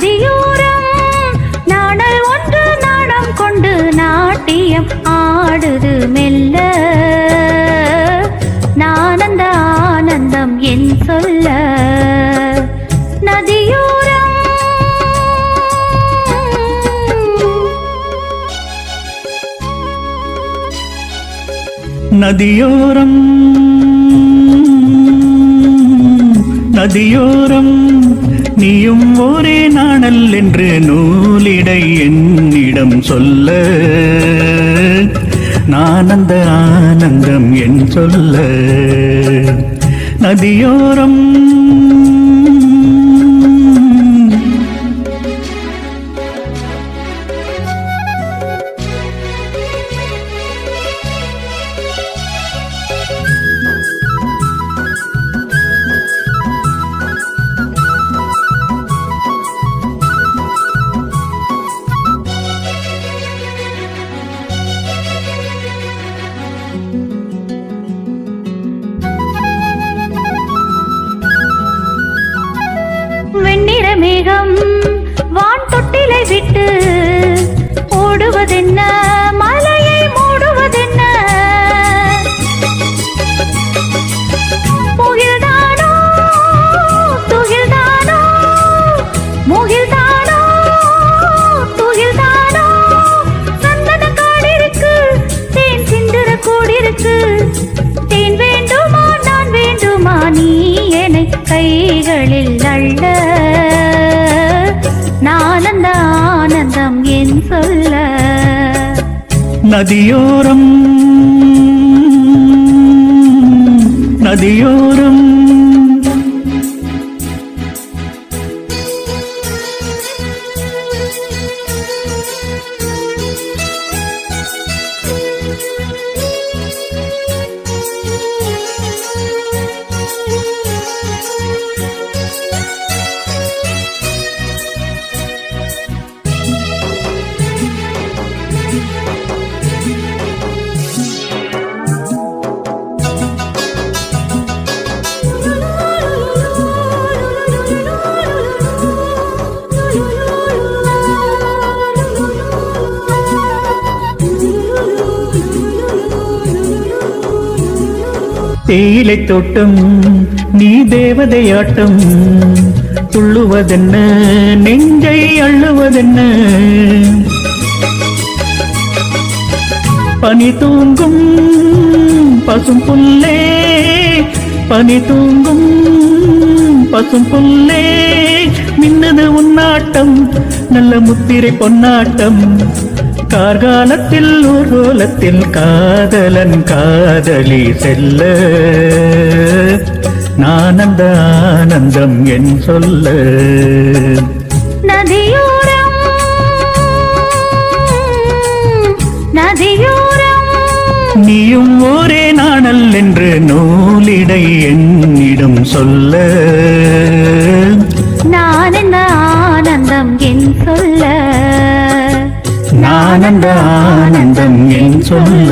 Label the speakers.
Speaker 1: நதியோரம் நாடல் ஒன்று நாடம் கொண்டு நாட்டியம் ஆடுது மெல்ல. நானந்த ஆனந்தம் என் சொல்ல. நதியோரம்
Speaker 2: நதியோரம் நதியோரம் நீயும் ஒரே நாணல் என்று நூலிடை என்னிடம் சொல்ல. நானந்த ஆனந்தம் என் சொல்ல. நதியோரம்
Speaker 1: வெண்ணிற மேகம் வான் தொட்டிலை விட்டு ஓடுவதென்ன, மலையை மூடுவதென்ன. முகில்தானோ துகில்தானோ, முகில்தானோ துகில்தானோ. சந்தன காடிருக்கு, தேன் சிந்துர கூடிருக்கு. தேன் வேண்டுமா நான் வேண்டுமா, நீ என்னை கைகளில் அள்ள. நானந்த ஆனந்தம் என் சொல்ல.
Speaker 2: நதியோரம் நதியோரம் தேயிலை தோட்டம் நீ தேவதையாட்டம். துள்ளுவதென்ன நெஞ்சை அள்ளுவதென்ன. பனி தூங்கும் பசும் புல்லே, பனி தூங்கும் பசும் புல்லே. மின்னது உன்னாட்டம் நல்ல முத்திரை பொன்னாட்டம். கார்காலத்தில் ஊர்கோலத்தில் காதலன் காதலி செல்ல. நானந்த ஆனந்தம் என் சொல்ல.
Speaker 1: நதியோரம் நதியோரம்
Speaker 2: நீயும் ஒரே நாணல் என்று நூலிடை என்னிடம் சொல்ல.
Speaker 1: நானந்த ஆனந்தம் என் சொல்ல.
Speaker 2: நானந்த ஆனந்தம் என் சொல்ல.